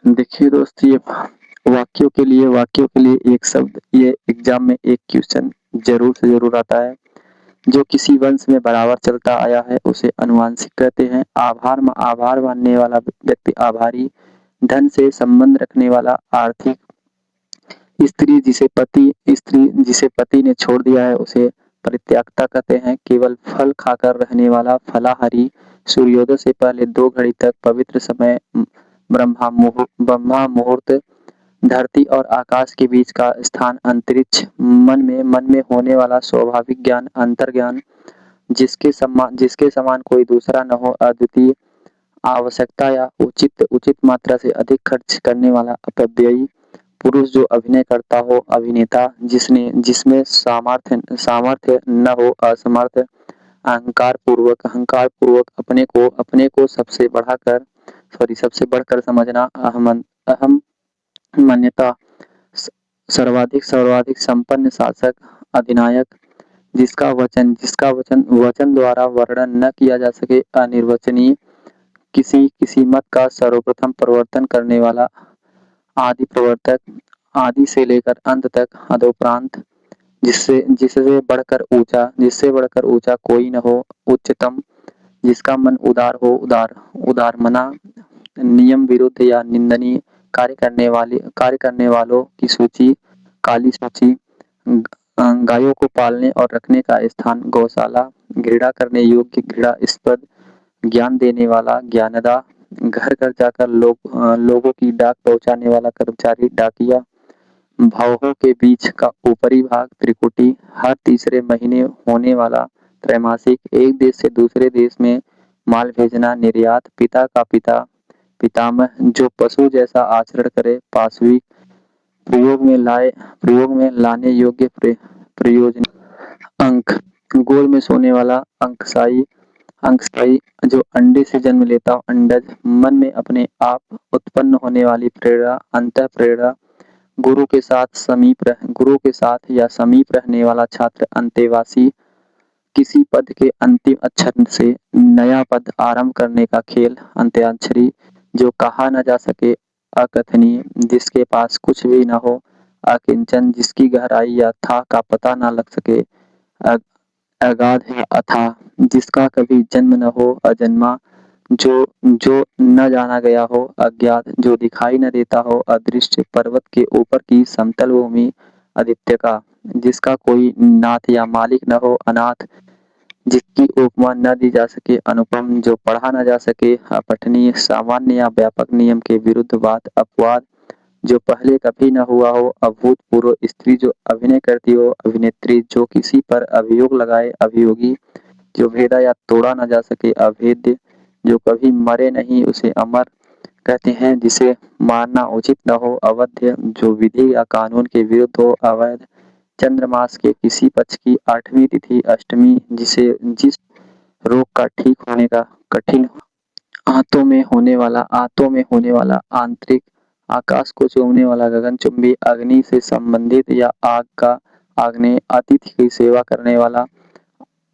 देखिए दोस्त, ये वाक्यों के लिए एक शब्द, ये एग्जाम में एक क्वेश्चन ज़रूर से ज़रूर आता है। जो किसी वंश में बराबर चलता आया है उसे आनुवंशिक कहते हैं। आभार आभार मानने वाला व्यक्ति आभारी, धन से संबंध रखने वाला आर्थिक, स्त्री जिसे पति ने छोड़ दिया है उसे परित्यागता कहते हैं। केवल फल खाकर रहने वाला फलाहारी, सूर्योदय से पहले 2 घड़ी तक पवित्र समय, ब्रह्मा मुहूर्त, धरती और आकाश के बीच का स्थान अंतरिक्ष, मन में होने वाला स्वाभाविक ज्ञान अंतर्ज्ञान, जिसके समान कोई दूसरा न हो, अद्वितीय, आवश्यकता या उचित मात्रा से अधिक खर्च करने वाला अपव्ययी, पुरुष जो अभिनय करता हो, अभिनेता जिसमें सामर्थ्य न हो, असमर्थ, अहंकार पूर्वक अपने को सबसे बढ़कर समझना, अहम मान्यता, सर्वाधिक संपन्न शासक, अधिनायक, जिसका वचन द्वारा वर्णन न किया जा सके, अनिर्वचनीय, किसी मत का सर्वप्रथम प्रवर्तन करने वाला, आदि प्रवर्तक, आदि से लेकर अंत तक, अधोपरांत, जिससे बढ़कर ऊंचा कोई न हो, उच्चतम, जिसका मन उदार हो, उदारमना, नियम विरुद्ध या निंदनीय कार्य करने वालों की सूची, काली सूची, गायों को पालने और रखने का स्थान गौशाला, घृणा करने योग्य, घृणास्पद, ज्ञान देने वाला ज्ञानदा, घर-घर जाकर लोगों की डाक पहुँचाने वाला कर्मचारी डाकिया, भावों के बीच का ऊपरी भाग त्रिपुटी, हर तीसरे महीने होने वाला त्रैमासिक, एक देश से दूसरे देश में माल भेजना, निर्यात, पिता का पितामह, जो पशु जैसा आचरण करे, पाशविक, प्रयोग में लाने योग्य, प्रयोजन, अंक, गोद में सोने वाला, अंकशाई, जो अंडे से जन्म लेता हो, अंडज, मन में अपने आप उत्पन्न होने वाली प्रेरणा, अंतःप्रेरणा, गुरु के साथ या समीप रहने वाला छात्र, अंतेवासी, किसी पद के अंतिम अक्षर से नया पद आरंभ करने का खेल, अंत्याक्षरी, जो कहा न जा सके, अकथनीय, जिसके पास कुछ भी न हो, अकिंचन, जिसकी गहराई या था का पता न लग सके, अगाध है अथाह, जिसका कभी जन्म न हो, अजन्मा, जो जो न जाना गया हो, अज्ञात, जो दिखाई न देता हो, अदृश्य, पर्वत के ऊपर की समतल भूमि, आदित्य, जिसका कोई नाथ या मालिक न हो, अनाथ, जिसकी उपमा न दी जा सके, अनुपम, जो पढ़ा न जा सके, अपठनीय, सामान्य या व्यापक नियम के विरुद्ध बात, अपवाद, जो पहले कभी न हुआ हो, अभूतपूर्व, स्त्री जो अभिनय करती हो, अभिनेत्री, जो किसी पर अभियोग लगाए, अभियोगी, जो भेदा या तोड़ा न जा सके, अभेद्य, जो कभी मरे नहीं उसे अमर कहते हैं, जिसे मारना उचित न हो, अवध्य, जो विधि या कानून के विरुद्ध हो, अवैध, चंद्रमास के किसी पक्ष की 8वीं तिथि, अष्टमी, जिस रोग का ठीक होने का कठिन, आंतों में होने वाला आंतरिक, आकाश को चूमने वाला गगनचुंबी, अग्नि से संबंधित या आग का आग्नेय, अतिथि की सेवा करने वाला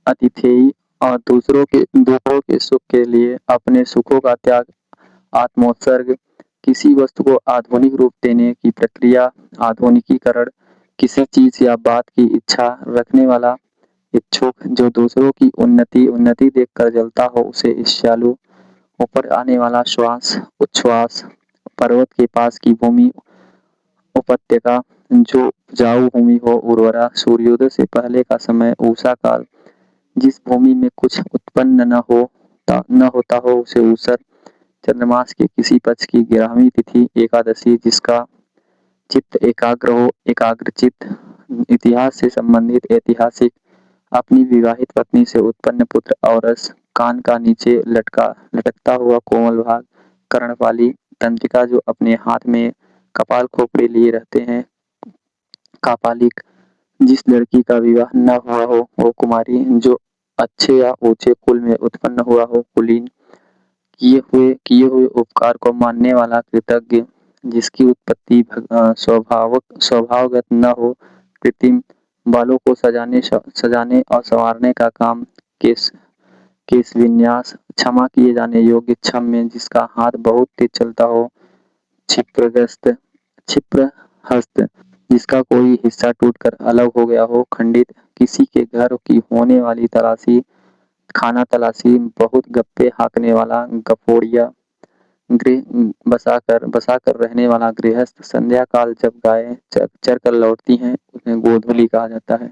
अतिथेयी, और दूसरों के सुख के लिए अपने सुखों का त्याग, आत्मोत्सर्ग, किसी वस्तु को आधुनिक रूप देने की प्रक्रिया, आधुनिकीकरण, किसी चीज या बात की इच्छा रखने वाला इच्छुक, जो दूसरों की उन्नति देखकर जलता हो उसे ईर्ष्यालु, ऊपर आने वाला श्वास, उच्छ्वास, पर्वत के पास की भूमि, उपत्यका, जो उपजाऊ भूमि हो, उर्वरा, सूर्योदय से पहले का समय, ऊषा काल, जिस भूमि में कुछ उत्पन्न न होता हो उसे ऊसर, चंद्रमास के किसी पक्ष की 11वीं तिथि, एकादशी, जिसका चित्त एकाग्र हो, एकाग्रचित्त, इतिहास से संबंधित, ऐतिहासिक, अपनी विवाहित पत्नी से उत्पन्न पुत्र, औरस, कान का नीचे लटकता हुआ कोमल भाग, कर्णपाली, तंत्रिका, जो अपने हाथ में कपाल खोपड़ी लिए रहते हैं, कापालिक, जिस लड़की का विवाह न हुआ हो वो कुमारी, जो अच्छे या ऊंचे कुल में उत्पन्न हुआ हो, कुलीन, किए हुए उपकार को मानने वाला, कृतज्ञ, जिसकी उत्पत्ति स्वभावगत न हो, कृत्रिम, बालों को सजाने और संवारने का काम, केश विन्यास, क्षमा किए जाने योग्य, क्षम्य, जिसका हाथ बहुत तेज चलता हो, क्षिप्रग्रस्त, क्षिप्रहस्त, जिसका कोई हिस्सा टूटकर अलग हो गया हो, खंडित, किसी के घर की होने वाली तलाशी, खाना तलाशी, बहुत गप्पे हाँकने वाला गपोड़िया, गृह बसाकर रहने वाला गृहस्थ, संध्या काल जब गायें चर कर लौटती हैं, उन्हें गोधूली कहा जाता है।